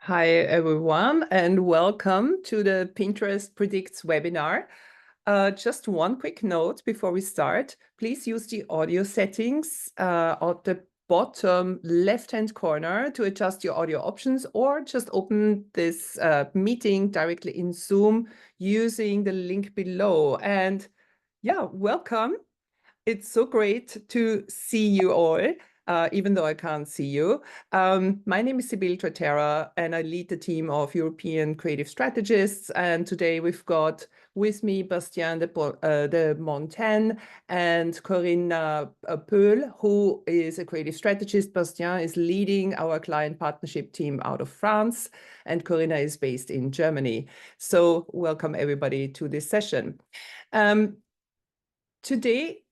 Hi, everyone, and welcome to the Pinterest Predicts webinar. Just one quick note before we start. Please use the audio settings at the bottom left-hand corner to adjust your audio options, or just open this meeting directly in Zoom using the link below. And yeah, welcome. It's so great to see you all, even though I can't see you. My name is Sibylle Tratera, and I lead the team of European creative strategists. And today we've got with me Bastien de Montaigne and Corinna Peul, who is a creative strategist. Bastien is leading our client partnership team out of France, and Corinna is based in Germany. So welcome everybody to this session. Today,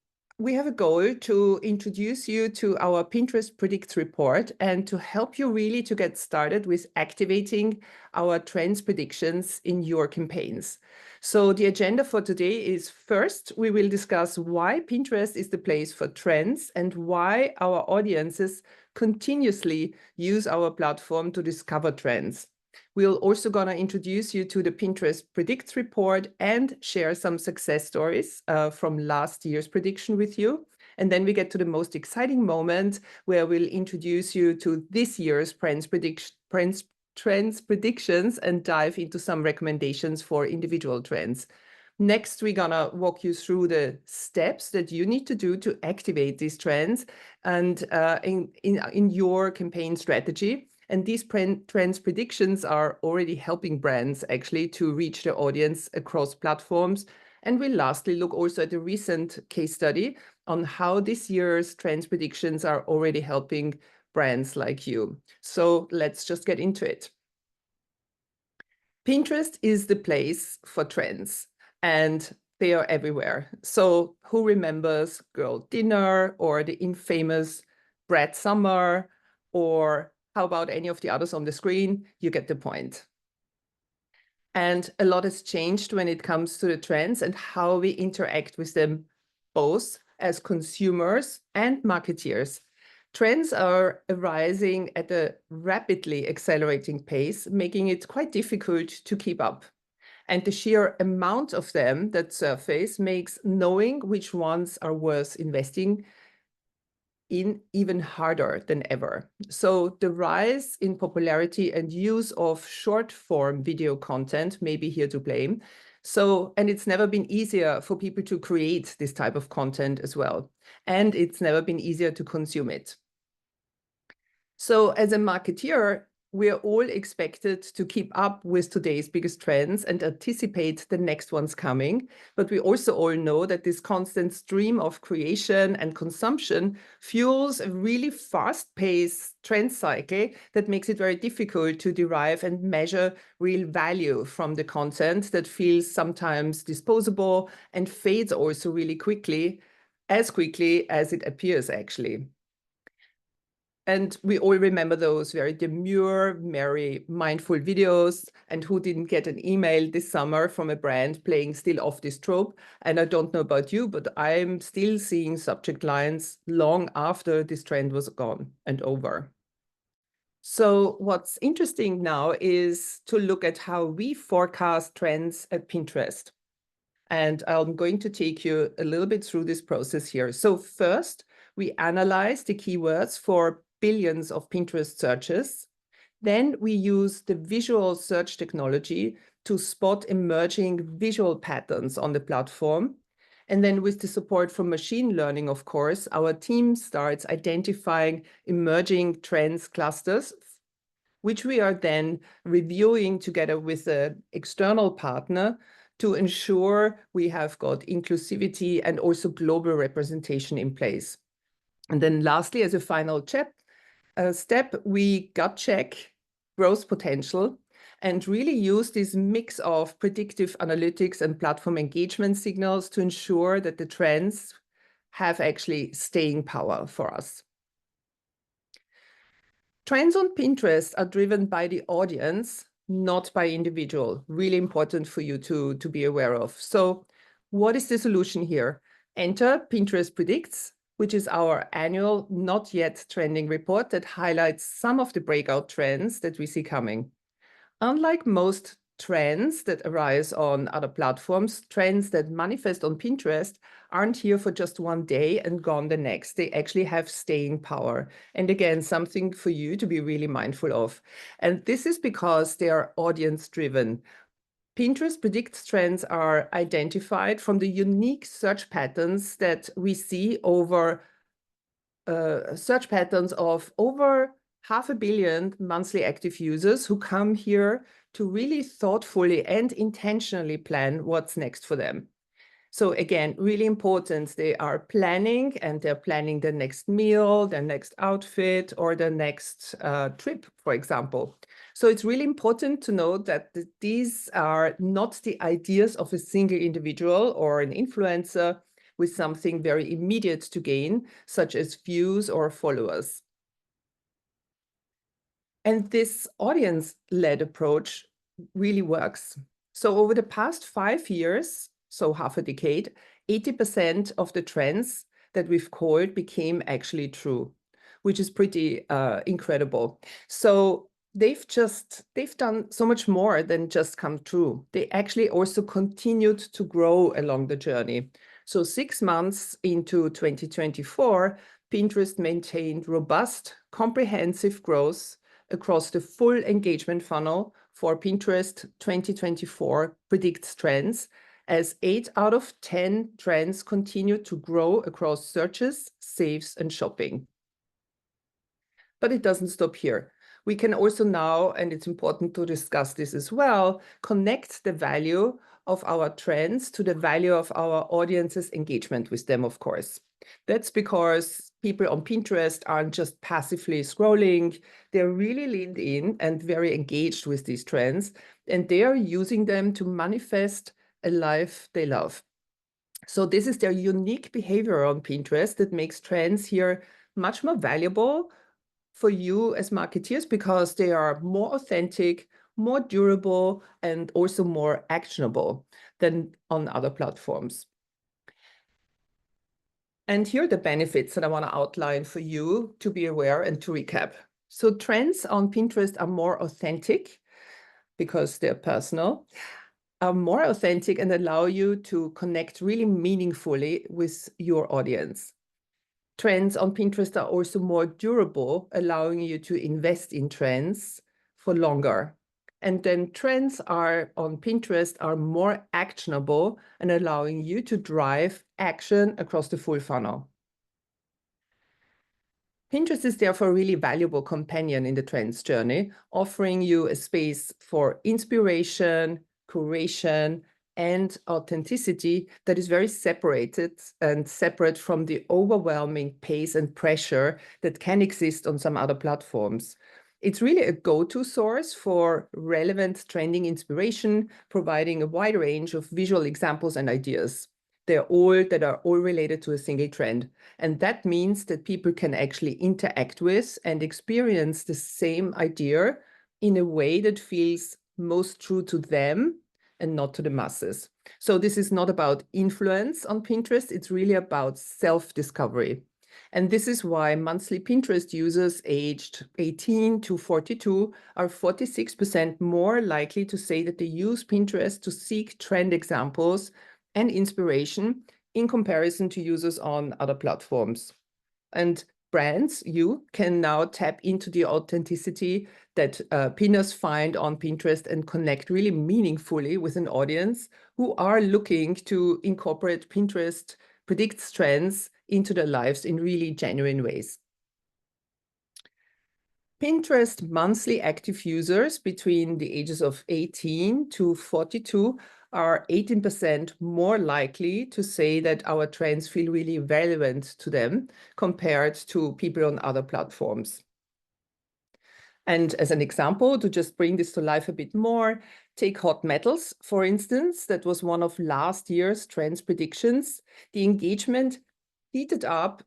we have a goal to introduce you to our Pinterest Predicts report and to help you really to get started with activating our trends predictions in your campaigns. So the agenda for today is, first, we will discuss why Pinterest is the place for trends and why our audiences continuously use our platform to discover trends. We're also going to introduce you to the Pinterest Predicts report and share some success stories from last year's prediction with you. And then we get to the most exciting moment where we'll introduce you to this year's trends predictions and dive into some recommendations for individual trends. Next, we're going to walk you through the steps that you need to do to activate these trends and in your campaign strategy. And these trends predictions are already helping brands actually to reach their audience across platforms. And we'll lastly look also at a recent case study on how this year's trends predictions are already helping brands like you. So let's just get into it. Pinterest is the place for trends, and they are everywhere. So who remembers Girl Dinner or the infamous Brad Summer, or how about any of the others on the screen? You get the point. And a lot has changed when it comes to the trends and how we interact with them, both as consumers and marketeers. Trends are arising at a rapidly accelerating pace, making it quite difficult to keep up. And the sheer amount of them that surface makes knowing which ones are worth investing in even harder than ever. So the rise in popularity and use of short form video content may be here to blame. And it's never been easier for people to create this type of content as well. And it's never been easier to consume it. So as a marketeer, we're all expected to keep up with today's biggest trends and anticipate the next ones coming. But we also all know that this constant stream of creation and consumption fuels a really fast-paced trend cycle that makes it very difficult to derive and measure real value from the content that feels sometimes disposable and fades also really quickly as it appears, actually. And we all remember those very demure, merry, mindful videos. And who didn't get an email this summer from a brand playing still off this trope? And I don't know about you, but I'm still seeing subject lines long after this trend was gone and over. So what's interesting now is to look at how we forecast trends at Pinterest. And I'm going to take you a little bit through this process here. So first, we analyze the keywords for billions of Pinterest searches. Then we use the visual search technology to spot emerging visual patterns on the platform. And then with the support from machine learning, of course, our team starts identifying emerging trends clusters, which we are then reviewing together with an external partner to ensure we have got inclusivity and also global representation in place. And then lastly, as a final step, we gut check growth potential and really use this mix of predictive analytics and platform engagement signals to ensure that the trends have actually staying power for us. Trends on Pinterest are driven by the audience, not by individual. Really important for you to be aware of. So what is the solution here? Enter Pinterest Predicts, which is our annual not yet trending report that highlights some of the breakout trends that we see coming. Unlike most trends that arise on other platforms, trends that manifest on Pinterest aren't here for just one day and gone the next. They actually have staying power. And again, something for you to be really mindful of. And this is because they are audience driven. Pinterest predicts trends are identified from the unique search patterns that we see over search patterns of over 500 million monthly active users who come here to really thoughtfully and intentionally plan what's next for them. So again, really important, they are planning and they're planning their next meal, their next outfit, or their next trip, for example. So it's really important to note that these are not the ideas of a single individual or an influencer with something very immediate to gain, such as views or followers. And this audience-led approach really works. So over the past 5 years, so half a decade, 80% of the trends that we've called became actually true, which is pretty incredible. So they've done so much more than just come true. They actually also continued to grow along the journey. So 6 months into 2024, Pinterest maintained robust, comprehensive growth across the full engagement funnel for Pinterest 2024 predicts trends, as 8 out of 10 trends continue to grow across searches, saves, and shopping. But it doesn't stop here. We can also now, and it's important to discuss this as well, connect the value of our trends to the value of our audience's engagement with them, of course. That's because people on Pinterest aren't just passively scrolling, they're really leaned in and very engaged with these trends, and they are using them to manifest a life they love. So this is their unique behavior on Pinterest that makes trends here much more valuable for you as marketeers because they are more authentic, more durable, and also more actionable than on other platforms. And here are the benefits that I want to outline for you to be aware and to recap. So trends on Pinterest are more authentic because they're personal, are more authentic and allow you to connect really meaningfully with your audience. Trends on Pinterest are also more durable, allowing you to invest in trends for longer. And then trends are on Pinterest are more actionable and allowing you to drive action across the full funnel. Pinterest is therefore a really valuable companion in the trends journey, offering you a space for inspiration, curation, and authenticity that is very separated and separate from the overwhelming pace and pressure that can exist on some other platforms. It's really a go-to source for relevant trending inspiration, providing a wide range of visual examples and ideas. That are all related to a single trend. And that means that people can actually interact with and experience the same idea in a way that feels most true to them and not to the masses. So this is not about influence on Pinterest, it's really about self-discovery. And this is why monthly Pinterest users aged 18 to 42 are 46% more likely to say that they use Pinterest to seek trend examples and inspiration in comparison to users on other platforms. And brands, you can now tap into the authenticity that pinners find on Pinterest and connect really meaningfully with an audience who are looking to incorporate Pinterest predicts trends into their lives in really genuine ways. Pinterest monthly active users between the ages of 18 to 42 are 18% more likely to say that our trends feel really relevant to them compared to people on other platforms. And as an example, to just bring this to life a bit more, take hot metals, for instance. That was one of last year's trends predictions. The engagement heated up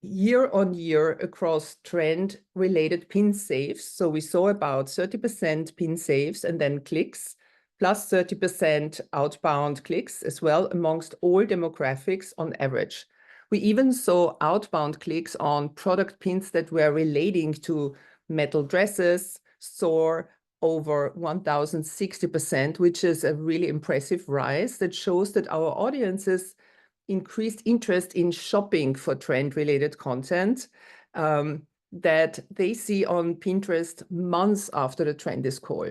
year on year across trend-related pin saves. So we saw about 30% pin saves and then clicks, plus 30% outbound clicks as well amongst all demographics on average. We even saw outbound clicks on product pins that were relating to metal dresses, soar over 1,060%, which is a really impressive rise that shows that our audiences increased interest in shopping for trend-related content that they see on Pinterest months after the trend is cool.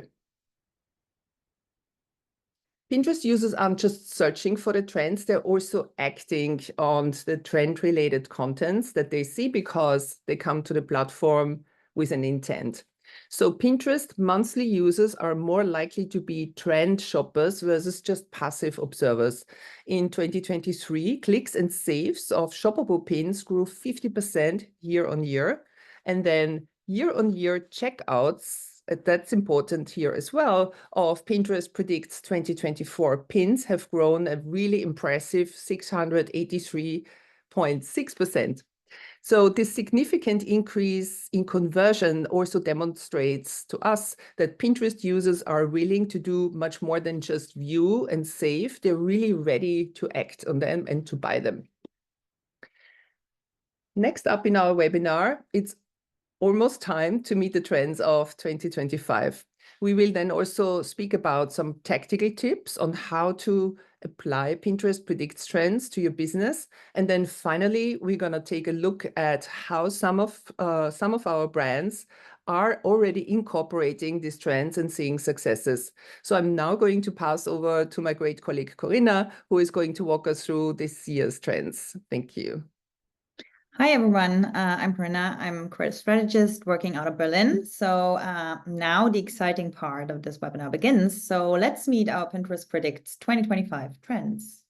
Pinterest users aren't just searching for the trends, they're also acting on the trend-related contents that they see because they come to the platform with an intent. So Pinterest monthly users are more likely to be trend shoppers versus just passive observers. In 2023, clicks and saves of shoppable pins grew 50% year on year. And then year on year checkouts, that's important here as well, of Pinterest Predicts 2024 pins have grown a really impressive 683.6%. So this significant increase in conversion also demonstrates to us that Pinterest users are willing to do much more than just view and save. They're really ready to act on them and to buy them. Next up in our webinar, it's almost time to meet the trends of 2025. We will then also speak about some tactical tips on how to apply Pinterest Predicts trends to your business. And then finally, we're going to take a look at how some of our brands are already incorporating these trends and seeing successes. So I'm now going to pass over to my great colleague, Corinna, who is going to walk us through this year's trends. Thank you. Hi, everyone. I'm Corinna. I'm a creative strategist working out of Berlin. So now the exciting part of this webinar begins. So let's meet our Pinterest Predicts 2025 trends.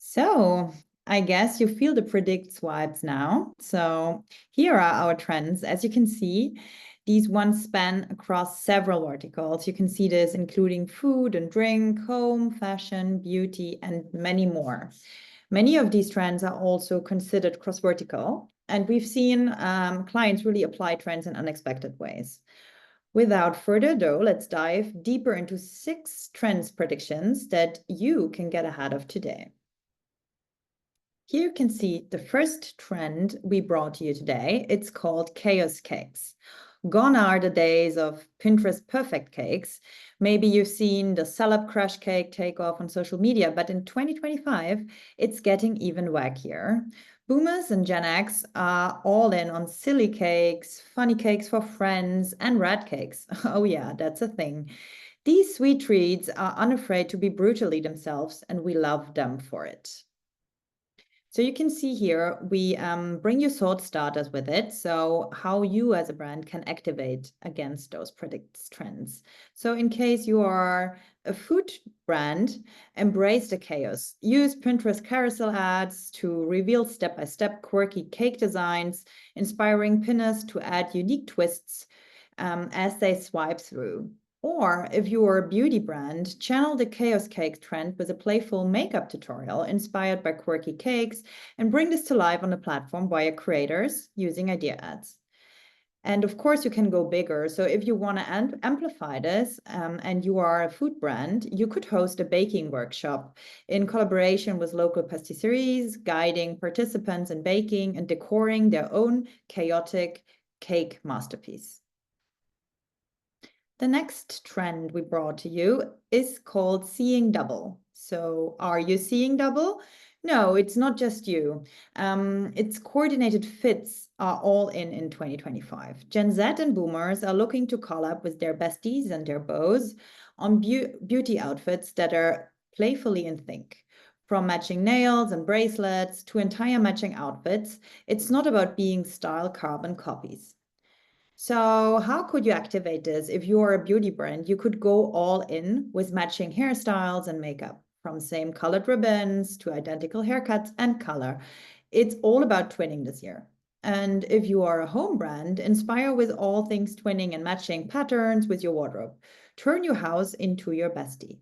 So I guess you feel the predicts vibes now. So here are our trends. As you can see, these ones span across several verticals. You can see this including food and drink, home, fashion, beauty, and many more. Many of these trends are also considered cross-vertical, and we've seen clients really apply trends in unexpected ways. Without further ado, let's dive deeper into 6 trends predictions that you can get ahead of today. Here you can see the first trend we brought to you today. It's called chaos cakes. Gone are the days of Pinterest perfect cakes. Maybe you've seen the celeb crush cake take off on social media, but in 2025, it's getting even wackier. Boomers and Gen X are all in on silly cakes, funny cakes for friends, and rat cakes. Oh yeah, that's a thing. These sweet treats are unafraid to be brutally themselves, and we love them for it. So you can see here, we bring you thought starters with it. So how you as a brand can activate against those predicts trends. So in case you are a food brand, embrace the chaos. Use Pinterest carousel ads to reveal step-by-step quirky cake designs, inspiring pinners to add unique twists as they swipe through. Or if you are a beauty brand, channel the chaos cake trend with a playful makeup tutorial inspired by quirky cakes and bring this to life on the platform via creators using idea ads. And of course, you can go bigger. So if you want to amplify this and you are a food brand, you could host a baking workshop in collaboration with local patisseries, guiding participants in baking and decoring their own chaotic cake masterpiece. The next trend we brought to you is called seeing double. So are you seeing double? No, it's not just you. It's coordinated fits are all in 2025. Gen Z and boomers are looking to collab with their besties and their beaux on beauty outfits that are playfully in sync. From matching nails and bracelets to entire matching outfits, it's not about being style carbon copies. So how could you activate this? If you are a beauty brand, you could go all in with matching hairstyles and makeup, from same colored ribbons to identical haircuts and color. It's all about twinning this year. And if you are a home brand, inspire with all things twinning and matching patterns with your wardrobe. Turn your house into your bestie.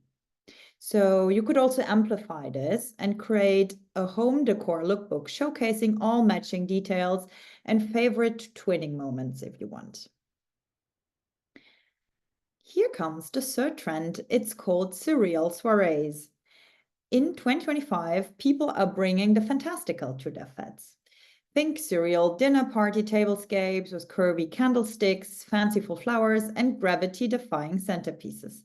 So you could also amplify this and create a home decor lookbook showcasing all matching details and favorite twinning moments if you want. Here comes the third trend. It's called surreal soirees. In 2025, people are bringing the fantastical to their feds. Think surreal dinner party tablescapes with curvy candlesticks, fanciful flowers, and gravity-defying centerpieces.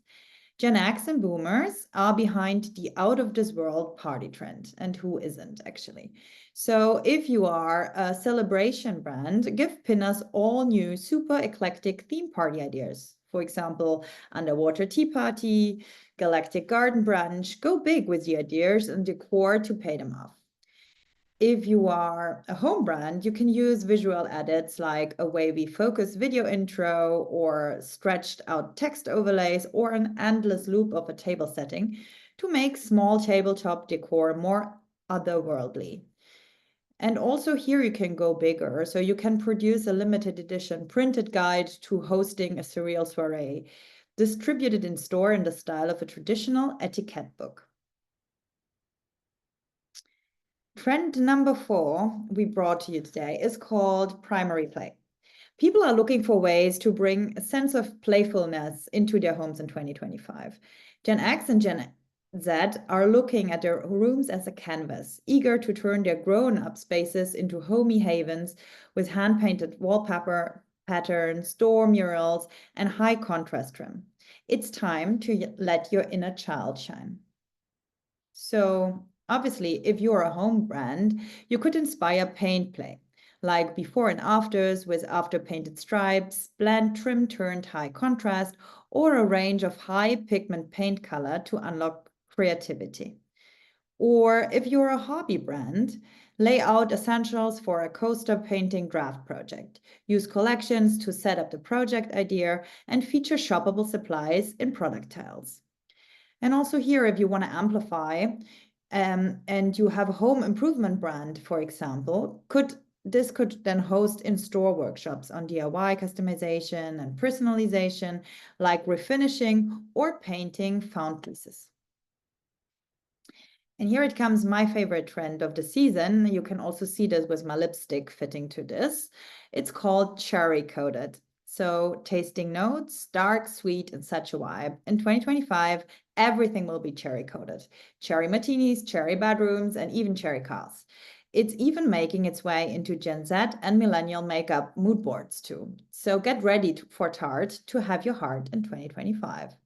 Gen X and boomers are behind the out of this world party trend, and who isn't actually? So if you are a celebration brand, give pinners all new super eclectic theme party ideas. For example, underwater tea party, galactic garden brunch. Go big with the ideas and decor to pay them off. If you are a home brand, you can use visual edits like a wavy focus video intro or stretched out text overlays or an endless loop of a table setting to make small tabletop decor more otherworldly. And also here you can go bigger. So you can produce a limited edition printed guide to hosting a surreal soiree, distributed in store in the style of a traditional etiquette book. Trend number 4 we brought to you today is called primary play. People are looking for ways to bring a sense of playfulness into their homes in 2025. Gen X and Gen Z are looking at their rooms as a canvas, eager to turn their grown-up spaces into homey havens with hand-painted wallpaper patterns, door murals, and high contrast trim. It's time to let your inner child shine. So obviously, if you're a home brand, you could inspire paint play, like before and afters with after painted stripes, blend trim turned high contrast, or a range of high pigment paint color to unlock creativity. Or if you're a hobby brand, lay out essentials for a coaster painting draft project. Use collections to set up the project idea and feature shoppable supplies in product tiles. And also here, if you want to amplify and you have a home improvement brand, for example, this could then host in-store workshops on DIY customization and personalization, like refinishing or painting found pieces. And here it comes, my favorite trend of the season. You can also see this with my lipstick fitting to this. It's called cherry coated. So tasting notes, dark, sweet, and such a vibe. In 2025, everything will be cherry coated. Cherry martinis, cherry bedrooms, and even cherry cars. It's even making its way into Gen Z and millennial makeup mood boards too. So get ready for Tarte to have your heart in 2025.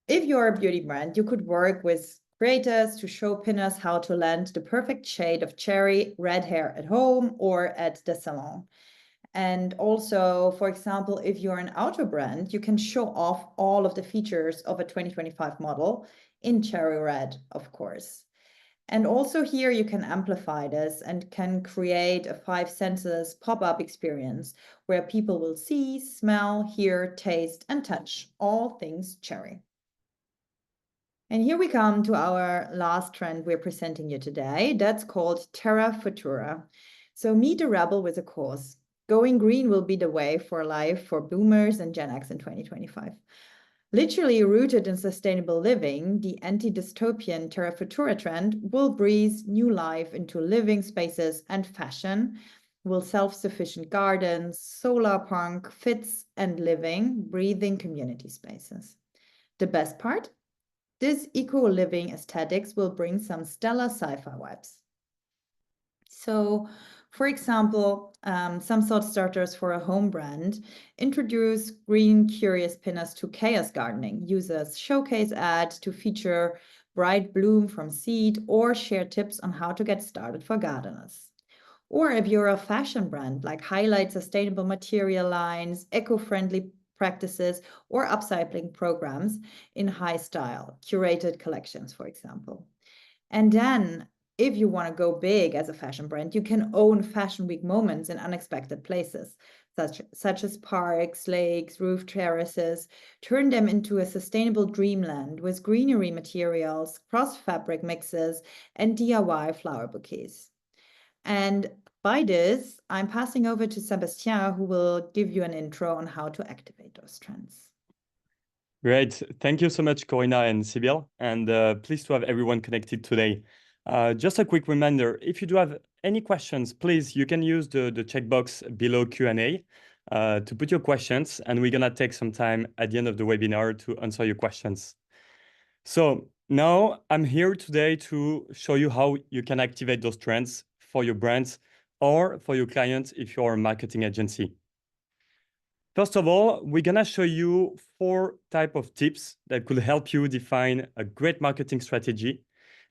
If you're a beauty brand, you could work with creators to show pinners how to land the perfect shade of cherry red hair at home or at the salon. And also, for example, if you're an outdoor brand, you can show off all of the features of a 2025 model in cherry red, of course. And also here you can amplify this and can create a 5 senses pop-up experience where people will see, smell, hear, taste, and touch all things cherry. And here we come to our last trend we're presenting you today. That's called Terra Futura. So meet a rebel with a cause. Going green will be the way for life for boomers and Gen X in 2025. Literally rooted in sustainable living, the anti-dystopian Terra Futura trend will breathe new life into living spaces and fashion, will self-sufficient gardens, solar punk, fits, and living, breathing community spaces. The best part? This eco-living aesthetics will bring some stellar sci-fi vibes. So For example, some thought starters for a home brand introduce green curious pinners to chaos gardening, use a showcase ad to feature bright bloom from seed, or share tips on how to get started for gardeners. Or if you're a fashion brand, like highlight sustainable material lines, eco-friendly practices, or upcycling programs in high style, curated collections, for example. And then if you want to go big as a fashion brand, you can own Fashion Week moments in unexpected places, such as parks, lakes, roof terraces. Turn them into a sustainable dreamland with greenery materials, cross-fabric mixes, and DIY flower bouquets. And by this, I'm passing over to Sebastien, who will give you an intro on how to activate those trends. Great. Thank you so much, Corina and Sibyl, and pleased to have everyone connected today. Just a quick reminder, if you do have any questions, please, you can use the checkbox below Q&A to put your questions, and we're gonna take some time at the end of the webinar to answer your questions. So now I'm here today to show you how you can activate those trends for your brands or for your clients if you're a marketing agency. First of all, we're gonna show you 4 types of tips that could help you define a great marketing strategy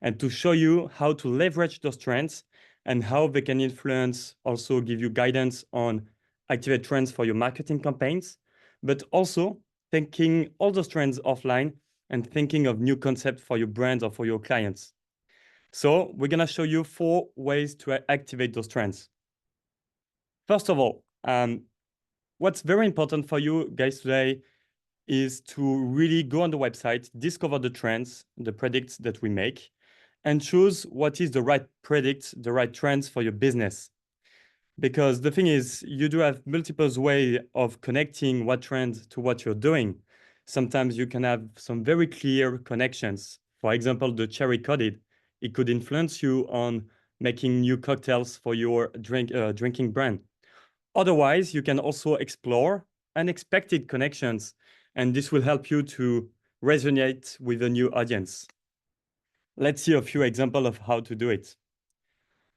and to show you how to leverage those trends and how they can influence, also give you guidance on activate trends for your marketing campaigns, but also thinking all those trends offline and thinking of new concepts for your brand or for your clients. So we're gonna show you 4 ways to activate those trends. First of all, what's very important for you guys today is to really go on the website, discover the trends, the predicts that we make, and choose what is the right predict, the right trends for your business. Because the thing is, you do have multiple ways of connecting what trend to what you're doing. Sometimes you can have some very clear connections. For example, the cherry coded, it could influence you on making new cocktails for your drinking brand. Otherwise, you can also explore unexpected connections, and this will help you to resonate with a new audience. Let's see a few examples of how to do it.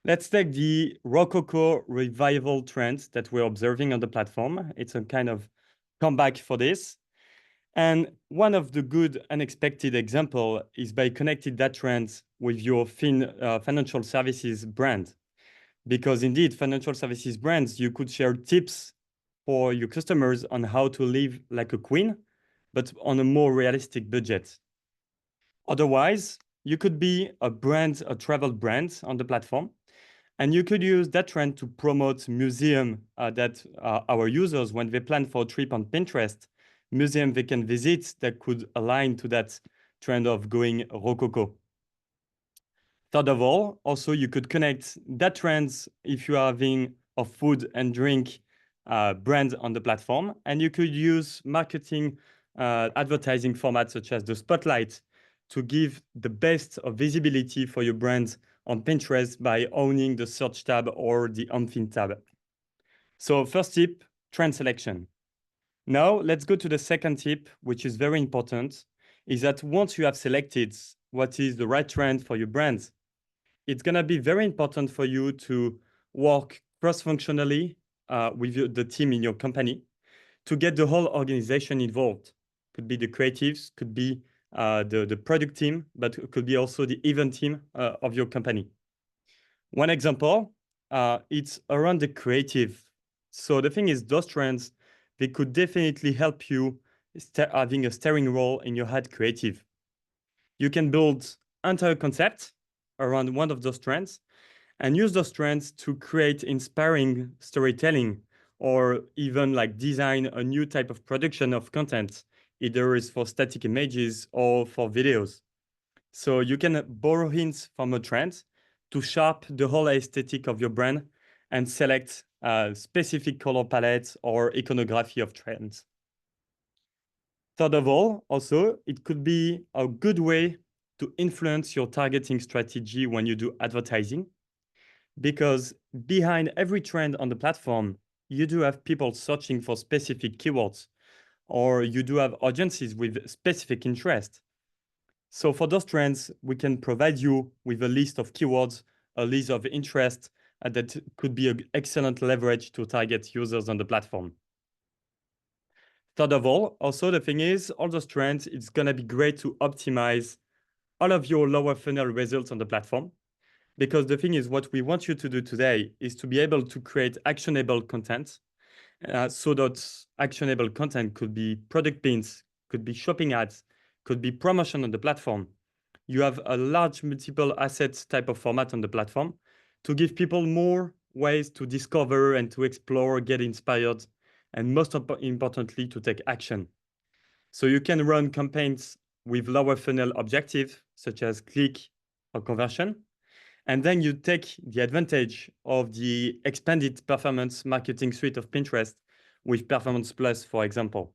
Let's take the Rococo revival trend that we're observing on the platform. It's a kind of comeback for this. And one of the good unexpected example is by connecting that trend with your financial services brand. Because indeed, financial services brands, you could share tips for your customers on how to live like a queen, but on a more realistic budget. Otherwise, you could be a brand, a travel brand on the platform, and you could use that trend to promote museum that our users, when they plan for a trip on Pinterest, museum they can visit that could align to that trend of going Rococo. Third of all, also you could connect that trends if you are having a food and drink brand on the platform, and you could use marketing advertising formats such as the Spotlight to give the best of visibility for your brand on Pinterest by owning the search tab or the on-theme tab. So first tip, trend selection. Now let's go to the second tip, which is very important, is that once you have selected what is the right trend for your brand, it's gonna be very important for you to work cross-functionally with the team in your company to get the whole organization involved. Could be the creatives, could be the product team, but it could be also the event team of your company. One example, it's around the creative. So the thing is, those trends, they could definitely help you having a steering role in your ad creative. You can build entire concept around one of those trends and use those trends to create inspiring storytelling or even like design a new type of production of content, either is for static images or for videos. So you can borrow hints from a trend to sharp the whole aesthetic of your brand and select specific color palettes or iconography of trends. Third of all, also, it could be a good way to influence your targeting strategy when you do advertising, because behind every trend on the platform, you do have people searching for specific keywords, or you do have audiences with specific interest. So for those trends, we can provide you with a list of keywords, a list of interest, that could be an excellent leverage to target users on the platform. Third of all, also the thing is, all those trends, it's going to be great to optimize all of your lower funnel results on the platform. Because the thing is, what we want you to do today is to be able to create actionable content. So that actionable content could be product pins, could be shopping ads, could be promotion on the platform. You have a large multiple assets type of format on the platform to give people more ways to discover and to explore, get inspired, and most importantly, to take action. So you can run campaigns with lower funnel objectives, such as click or conversion. And then you take the advantage of the expanded performance marketing suite of Pinterest with Performance Plus, for example.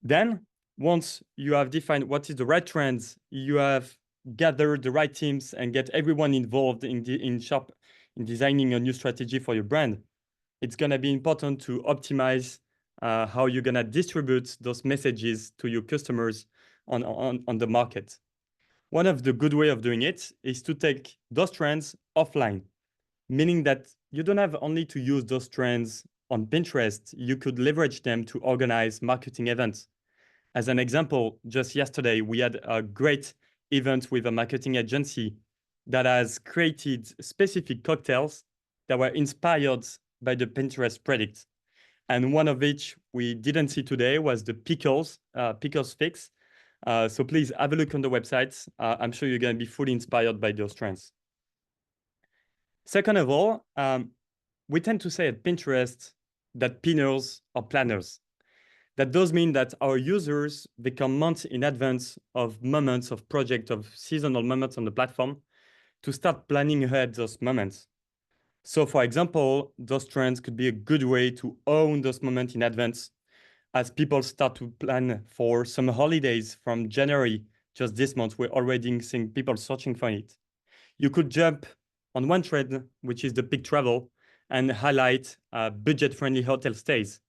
Then, once you have defined what is the right trends, you have gathered the right teams and get everyone involved in designing a new strategy for your brand. It's going to be important to optimize how you're going to distribute those messages to your customers on the market. One of the good way of doing it is to take those trends offline, meaning that you don't have only to use those trends on Pinterest. You could leverage them to organize marketing events. As an example, just yesterday, we had a great event with a marketing agency that has created specific cocktails that were inspired by the Pinterest predict. And one of which we didn't see today was the pickles fix. So please have a look on the website. I'm sure you're going to be fully inspired by those trends. Second of all, we tend to say at Pinterest that pinners are planners. That does mean that our users become months in advance of moments of project, of seasonal moments on the platform to start planning ahead those moments. So for example, those trends could be a good way to own those moments in advance as people start to plan for some holidays from January. Just this month, we're already seeing people searching for it. You could jump on one trend, which is the peak travel, and highlight budget-friendly hotel stays.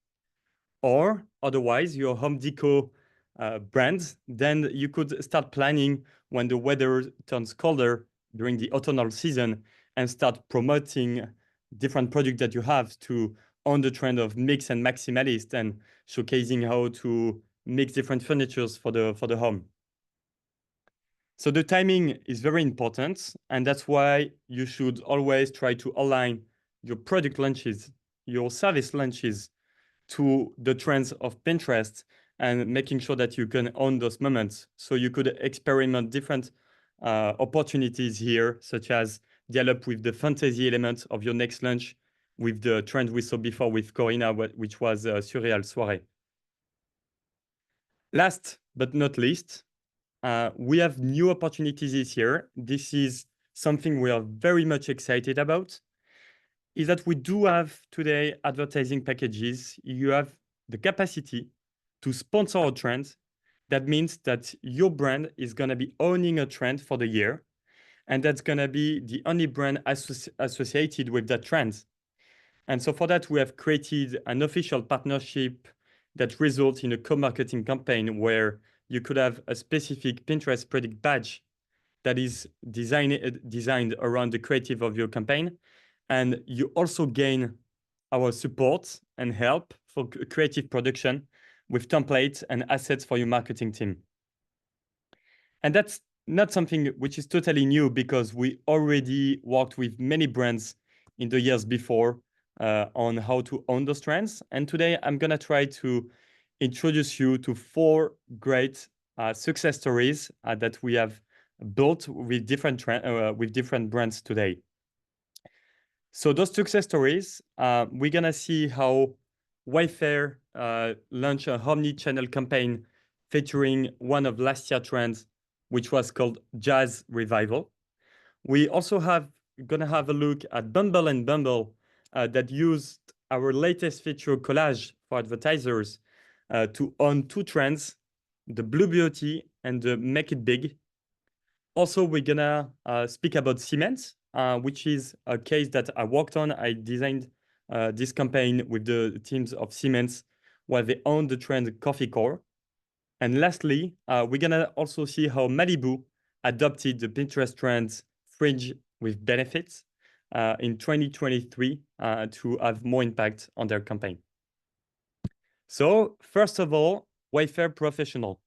Or otherwise, your home deco brand, then you could start planning when the weather turns colder during the autumnal season and start promoting different products that you have to on the trend of mix and maximalist and showcasing how to mix different furnitures for the home. So the timing is very important, and that's why you should always try to align your product launches, your service launches to the trends of Pinterest and making sure that you can own those moments. So you could experiment different opportunities here, such as dial-up with the fantasy element of your next launch with the trend we saw before with Corina, which was Surreal Soirée. Last but not least, we have new opportunities this year. This is something we are very much excited about, is that we do have today advertising packages. You have the capacity to sponsor a trend. That means that your brand is going to be owning a trend for the year, and that's going to be the only brand associated with that trend. And so for that, we have created an official partnership that results in a co-marketing campaign where you could have a specific Pinterest Predict badge that is designed around the creative of your campaign. And you also gain our support and help for creative production with templates and assets for your marketing team. And that's not something which is totally new because we already worked with many brands in the years before on how to own those trends. And today I'm going to try to introduce you to 4 great success stories that we have built with different brands today. So those success stories, we're going to see how Wayfair launched a omni-channel campaign featuring one of last year's trends, which was called Jazz Revival. We also going to have a look at Bumble and Bumble that used our latest feature collage for advertisers to own 2 trends, the Blue Beauty and the Make It Big. Also, we're going to speak about Siemens, which is a case that I worked on. I designed this campaign with the teams of Siemens while they own the trend Coffee Core. And lastly, we're going to also see how Malibu adopted the Pinterest trends Fringe with benefits in 2023 to have more impact on their campaign. So first of all, Wayfair Professional.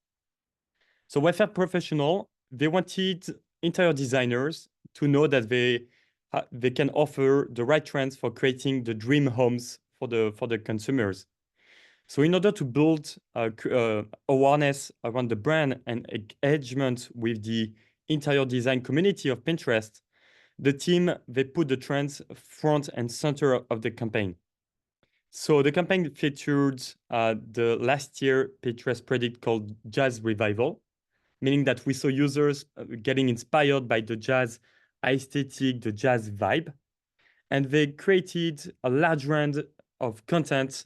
So Wayfair Professional, they wanted interior designers to know that they can offer the right trends for creating the dream homes for the consumers. So in order to build awareness around the brand and engagement with the interior design community of Pinterest, the team, they put the trends front and center of the campaign. So the campaign featured the last year Pinterest predict called Jazz Revival, meaning that we saw users getting inspired by the jazz aesthetic, the jazz vibe. And they created a large range of content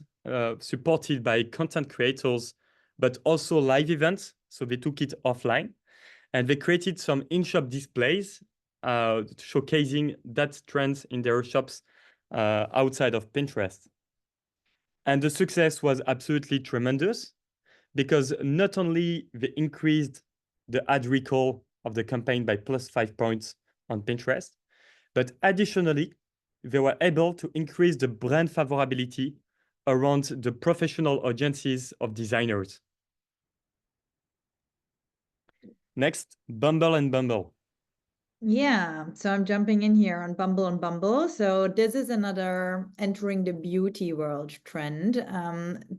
supported by content creators, but also live events. So they took it offline. And they created some in-shop displays showcasing that trends in their shops outside of Pinterest. And the success was absolutely tremendous because not only they increased the ad recall of the campaign by +5 points on Pinterest, but additionally, they were able to increase the brand favorability around the professional audiences of designers. Next, Bumble and Bumble. Yeah, so I'm jumping in here on Bumble and Bumble. So this is another entering the beauty world trend.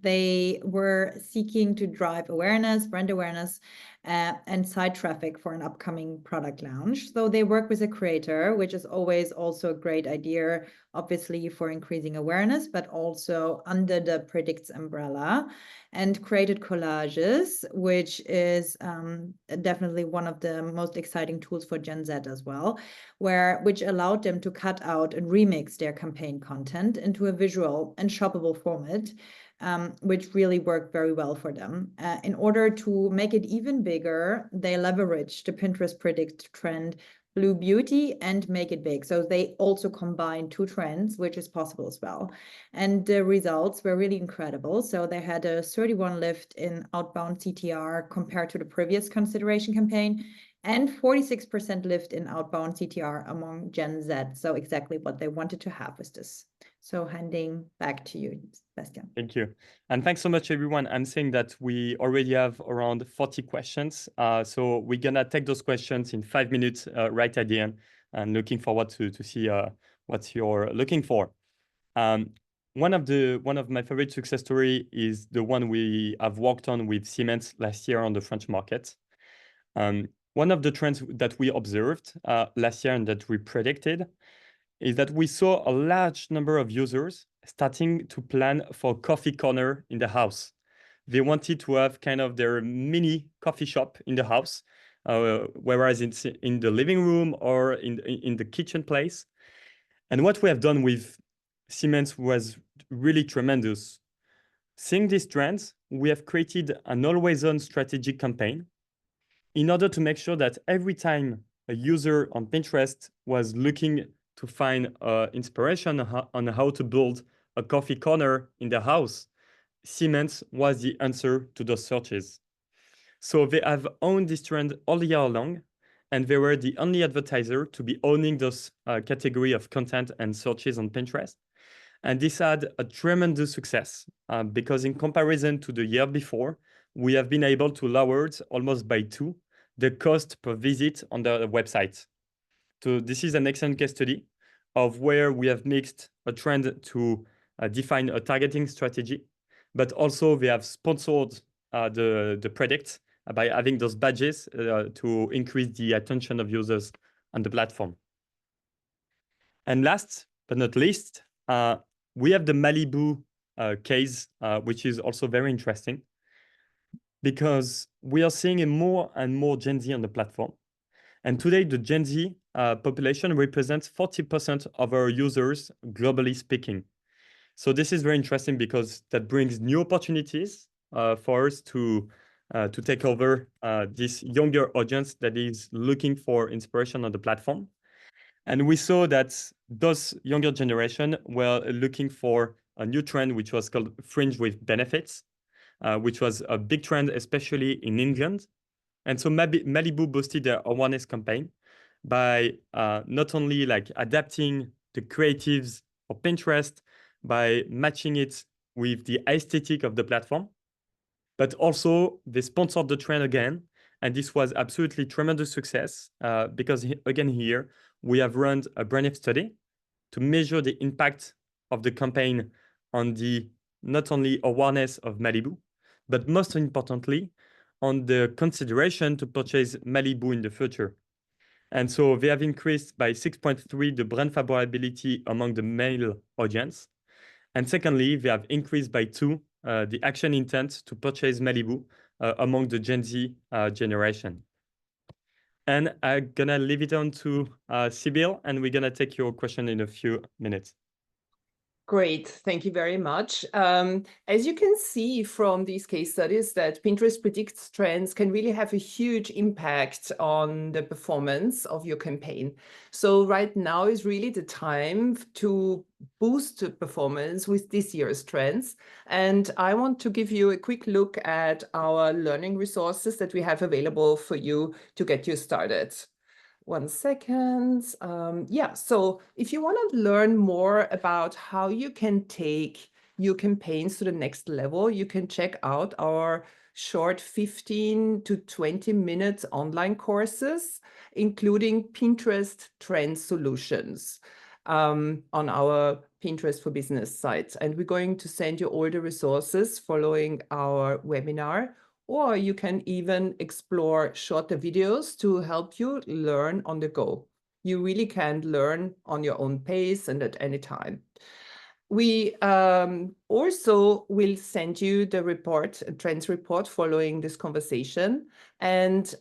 They were seeking to drive awareness, brand awareness, and site traffic for an upcoming product launch. So they work with a creator, which is always also a great idea, obviously for increasing awareness, but also under the Predicts umbrella, and created collages, which is definitely one of the most exciting tools for Gen Z as well, which allowed them to cut out and remix their campaign content into a visual and shoppable format, which really worked very well for them. In order to make it even bigger, they leveraged the Pinterest Predict trend Blue Beauty and Make It Big. So they also combine two trends, which is possible as well. And the results were really incredible. So they had a 31 lift in outbound CTR compared to the previous consideration campaign, and 46% lift in outbound CTR among Gen Z. So exactly what they wanted to have with this. So handing back to you, Sebastian. Thank you. And thanks so much, everyone. I'm saying that we already have around 40 questions. So we're going to take those questions in 5 minutes right at the end, and looking forward to see what you're looking for. One of my favorite success story is the one we have worked on with Siemens last year on the French market. One of the trends that we observed last year and that we predicted is that we saw a large number of users starting to plan for coffee corner in the house. They wanted to have kind of their mini coffee shop in the house, whereas it's in the living room or in the kitchen place. And what we have done with Siemens was really tremendous. Seeing these trends, we have created an always-on strategic campaign in order to make sure that every time a user on Pinterest was looking to find inspiration on how to build a coffee corner in the house, Siemens was the answer to those searches. So they have owned this trend all year long, and they were the only advertiser to be owning those category of content and searches on Pinterest. And this had a tremendous success because in comparison to the year before, we have been able to lower it almost by 2 the cost per visit on the website. So this is an excellent case study of where we have mixed a trend to define a targeting strategy, but also they have sponsored the predict by having those badges to increase the attention of users on the platform. And last but not least, we have the Malibu case, which is also very interesting because we are seeing more and more Gen Z on the platform. And today, the Gen Z population represents 40% of our users, globally speaking. So this is very interesting because that brings new opportunities for us to take over this younger audience that is looking for inspiration on the platform. And we saw that those younger generation were looking for a new trend, which was called fringe with benefits, which was a big trend, especially in England. And so Malibu boosted their awareness campaign by not only like adapting the creatives of Pinterest, by matching it with the aesthetic of the platform. But also they sponsored the trend again. And this was absolutely tremendous success because again, here we have run a brand new study to measure the impact of the campaign on the not only awareness of Malibu, but most importantly, on the consideration to purchase Malibu in the future. And so they have increased by 6.3 the brand favorability among the male audience. And secondly, they have increased by 2 the action intent to purchase Malibu among the Gen Z generation. And I'm gonna leave it on to Sibyl, and we're gonna take your question in a few minutes. Great, thank you very much. As you can see from these case studies, that Pinterest predicts trends can really have a huge impact on the performance of your campaign. So right now is really the time to boost the performance with this year's trends. And I want to give you a quick look at our learning resources that we have available for you to get you started. 1 second. Yeah, so if you want to learn more about how you can take your campaigns to the next level, you can check out our short 15 to 20 minutes online courses, including Pinterest Trend Solutions on our Pinterest for Business site. And we're going to send you all the resources following our webinar, or you can even explore shorter videos to help you learn on the go. You really can learn on your own pace and at any time. We also will send you the report, a trends report following this conversation. And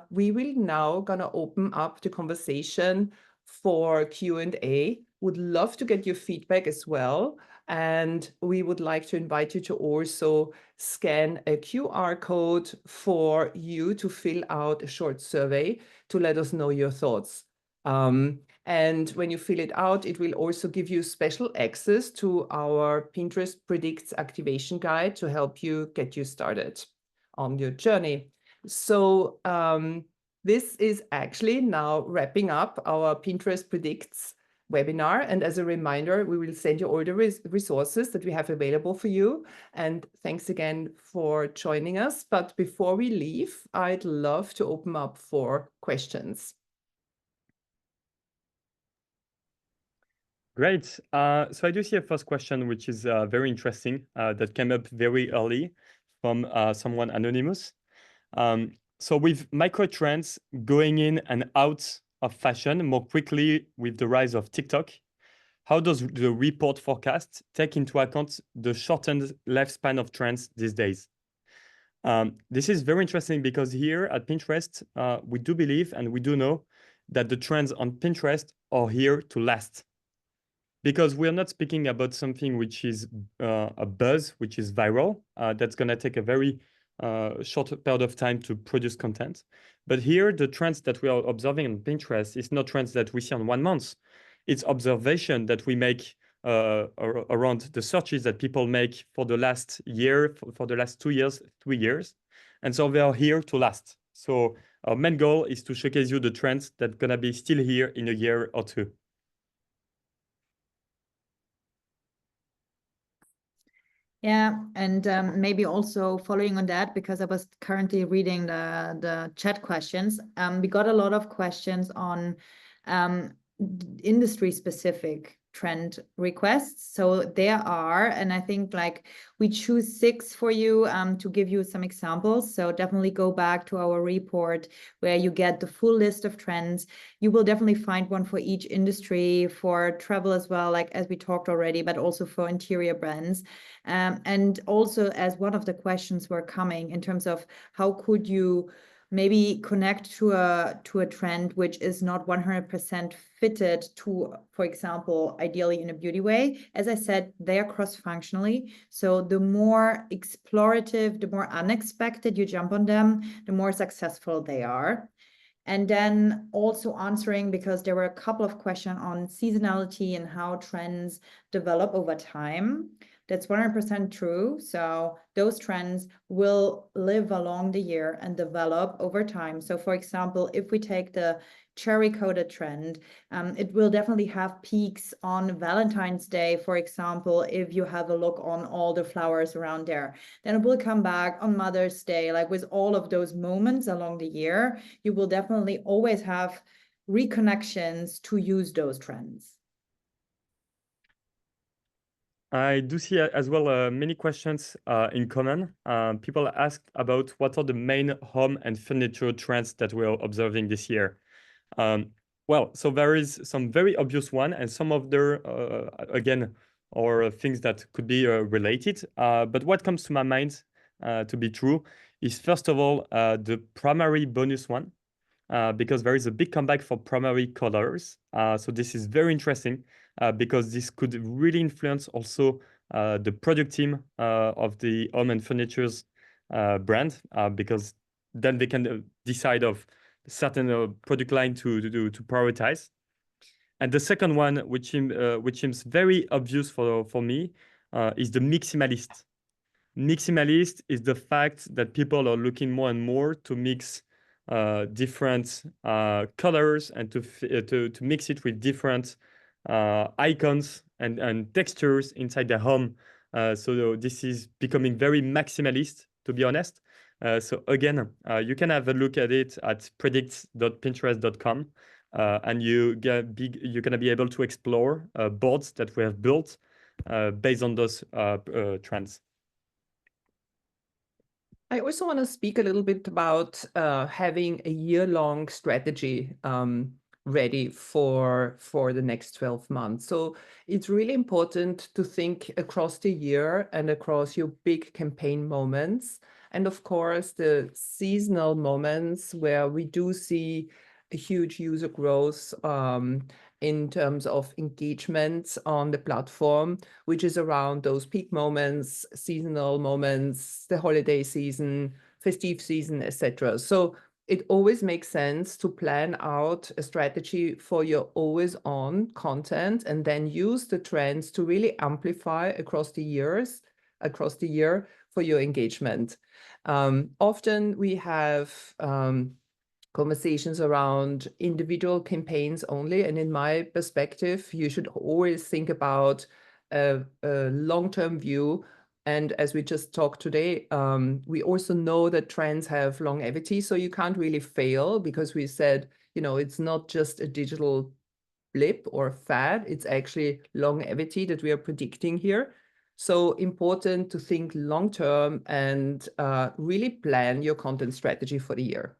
we will now gonna open up the conversation for Q&A. Would love to get your feedback as well. And we would like to invite you to also scan a QR code for you to fill out a short survey to let us know your thoughts. And when you fill it out, it will also give you special access to our Pinterest Predicts Activation Guide to help you get you started on your journey. So this is actually now wrapping up our Pinterest Predicts webinar. And as a reminder, we will send you all the resources that we have available for you. And thanks again for joining us. But before we leave, I'd love to open up for questions. Great. So I do see a first question, which is very interesting, that came up very early from someone anonymous. So with micro trends going in and out of fashion more quickly with the rise of TikTok, how does the report forecast take into account the shortened lifespan of trends these days? This is very interesting because here at Pinterest, we do believe and we do know that the trends on Pinterest are here to last. Because we're not speaking about something which is a buzz, which is viral, that's going to take a very short period of time to produce content. But here, the trends that we are observing on Pinterest is not trends that we see on 1 month. It's observation that we make around the searches that people make for the last year, for the last 2 years, 3 years. And so they are here to last. So our main goal is to showcase you the trends that are going to be still here in a year or two. Yeah, and maybe also following on that, because I was currently reading the chat questions, we got a lot of questions on industry-specific trend requests. So there are, and I think like we choose 6 for you to give you some examples. So definitely go back to our report where you get the full list of trends. You will definitely find one for each industry, for travel as well, like as we talked already, but also for interior brands. And also, as one of the questions were coming in terms of how could you maybe connect to a trend which is not 100% fitted to, for example, ideally in a beauty way. As I said, they are cross-functionally. So the more explorative, the more unexpected you jump on them, the more successful they are. And then also answering, because there were a couple of questions on seasonality and how trends develop over time. that's 100% true. So those trends will live along the year and develop over time. So for example, if we take the cherry coated trend, it will definitely have peaks on Valentine's Day, for example, if you have a look on all the flowers around there. Then it will come back on Mother's Day, like with all of those moments along the year, you will definitely always have reconnections to use those trends. I do see as well many questions in common. People asked about what are the main home and furniture trends that we are observing this year. Well, so there is some very obvious one, and some of their again are things that could be related. But what comes to my mind to be true is first of all the primary bonus one. Because there is a big comeback for primary colors. So this is very interesting because this could really influence also the product team of the home and furniture's brand, because then they can decide of certain product line to prioritize. And the second one, which seems very obvious for me, is the maximalist. Maximalist is the fact that people are looking more and more to mix different colors and to mix it with different icons and textures inside the home. So this is becoming very maximalist, to be honest. So again, you can have a look at it at predicts.pinterest.com, and you're gonna be able to explore boards that we have built based on those trends. I also want to speak a little bit about having a year-long strategy ready for the next 12 months. So it's really important to think across the year and across your big campaign moments. And of course, the seasonal moments where we do see a huge user growth in terms of engagement on the platform, which is around those peak moments, seasonal moments, the holiday season, festive season, etc. So it always makes sense to plan out a strategy for your always on content and then use the trends to really amplify across the year for your engagement. Often we have conversations around individual campaigns only. And in my perspective, you should always think about a long-term view. And as we just talked today, we also know that trends have longevity. So you can't really fail because we said, it's not just a digital blip or fad, it's actually longevity that we are predicting here. So important to think long-term and really plan your content strategy for the year.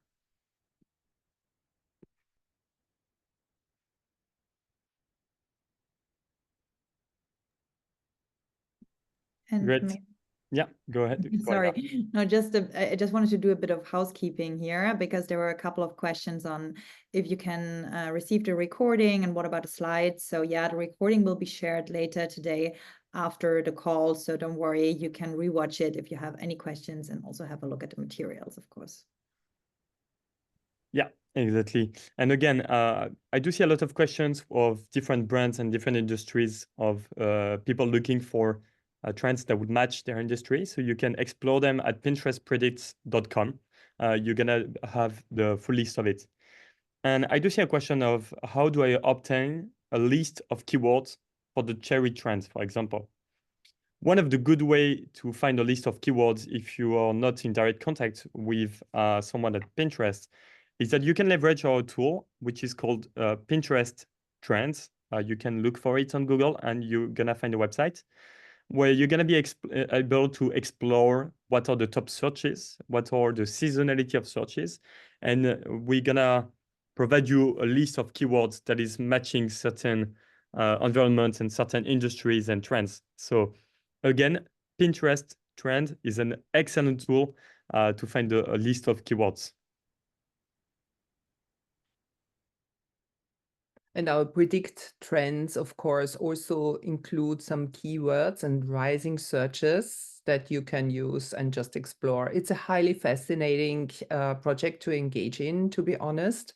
And Great. Yeah, go ahead. Sorry, no, I just wanted to do a bit of housekeeping here because there were a couple of questions on if you can receive the recording and what about the slides. So yeah, the recording will be shared later today after the call. So don't worry, you can rewatch it if you have any questions and also have a look at the materials, of course. Yeah, exactly. And again, I do see a lot of questions of different brands and different industries of people looking for trends that would match their industry. So you can explore them at pinterestpredicts.com. You're gonna have the full list of it. And I do see a question of how do I obtain a list of keywords for the cherry trends, for example. One of the good way to find a list of keywords if you are not in direct contact with someone at Pinterest is that you can leverage our tool, which is called Pinterest Trends. You can look for it on Google and you're gonna find a website where you're gonna be able to explore what are the top searches, what are the seasonality of searches, and we're gonna provide you a list of keywords that is matching certain environments and certain industries and trends. So again, Pinterest Trend is an excellent tool to find a list of keywords. And our predict trends, of course, also include some keywords and rising searches that you can use and just explore. It's a highly fascinating project to engage in, to be honest.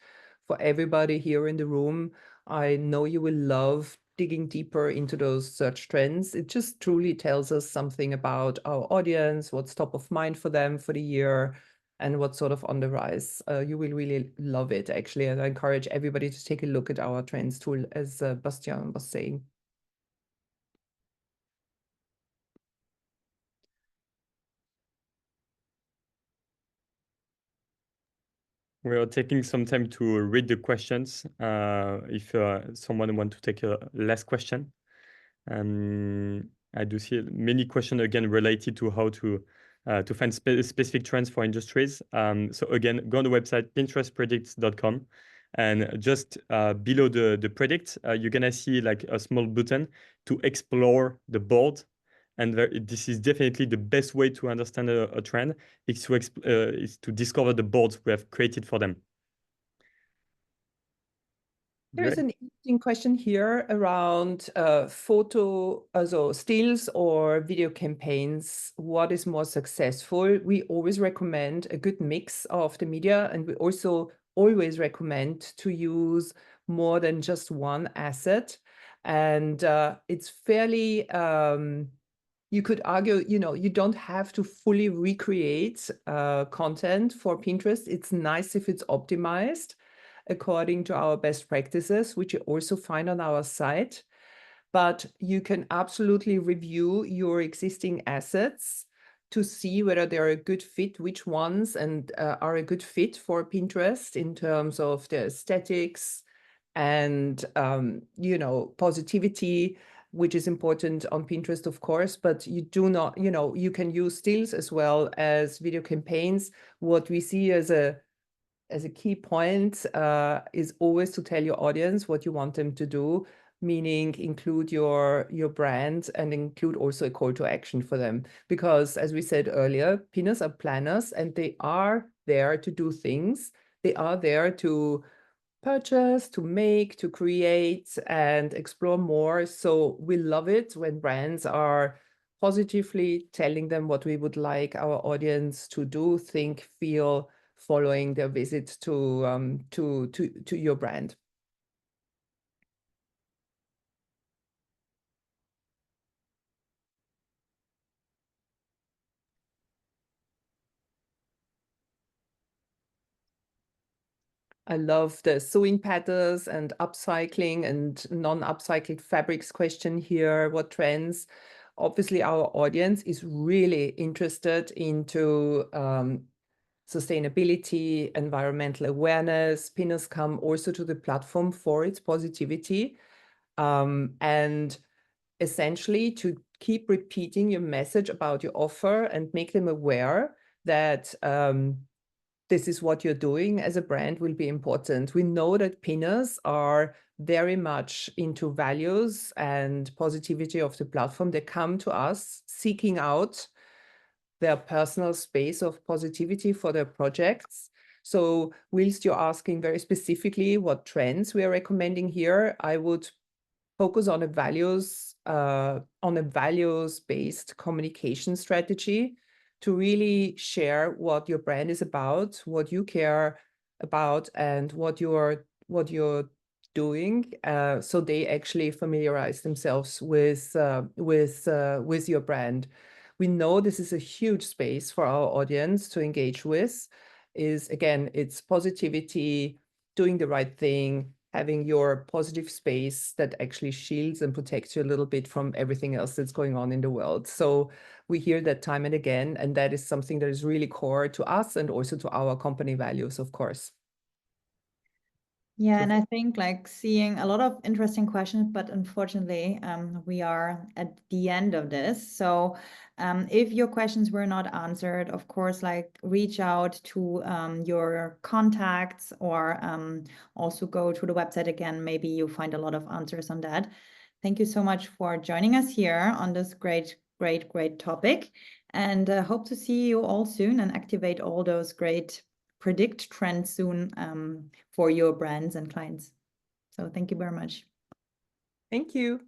For everybody here in the room, I know you will love digging deeper into those search trends. It just truly tells us something about our audience, what's top of mind for them for the year, and what's sort of on the rise. You will really love it, actually. And I encourage everybody to take a look at our trends tool, as Bastien was saying. We are taking some time to read the questions. If someone wants to take a last question. I do see many questions again related to how to find specific trends for industries. So again, go on the website pinterestpredicts.com, and just below the predict, you're gonna see like a small button to explore the board. And this is definitely the best way to understand a trend, is to discover the boards we have created for them. There's Great. an interesting question here around stills or video campaigns. What is more successful? We always recommend a good mix of the media, and we also always recommend to use more than just one asset. And it's fairly, you could argue, you don't have to fully recreate content for Pinterest. It's nice if it's optimized according to our best practices, which you also find on our site. But you can absolutely review your existing assets to see whether they're a good fit, which ones are a good fit for Pinterest in terms of the aesthetics and, positivity, which is important on Pinterest, of course, but you do not, you can use stills as well as video campaigns. What we see as a key point is always to tell your audience what you want them to do, meaning include your brand and include also a call to action for them. Because as we said earlier, pinners are planners and they are there to do things. They are there to purchase, to make, to create, and explore more. So we love it when brands are positively telling them what we would like our audience to do, think, feel, following their visit to your brand. I love the sewing patterns and upcycling and non-upcycled fabrics question here. What trends? Obviously, our audience is really interested into sustainability, environmental awareness. Pinners come also to the platform for its positivity, and essentially to keep repeating your message about your offer and make them aware that this is what you're doing as a brand will be important. We know that pinners are very much into values and positivity of the platform. They come to us seeking out their personal space of positivity for their projects. So whilst you're asking very specifically what trends we are recommending here, I would focus on a values-based communication strategy to really share what your brand is about, what you care about, and what you're doing. So they actually familiarize themselves with your brand. We know this is a huge space for our audience to engage with. It's positivity, doing the right thing, having your positive space that actually shields and protects you a little bit from everything else that's going on in the world. So we hear that time and again, and that is something that is really core to us and also to our company values, of course. Yeah, and I think like seeing a lot of interesting questions, but unfortunately, we are at the end of this. So if your questions were not answered, of course, like reach out to your contacts or also go to the website again. Maybe you find a lot of answers on that. Thank you so much for joining us here on this great topic, and hope to see you all soon and activate all those great predict trends soon for your brands and clients. So thank you very much. Thank you.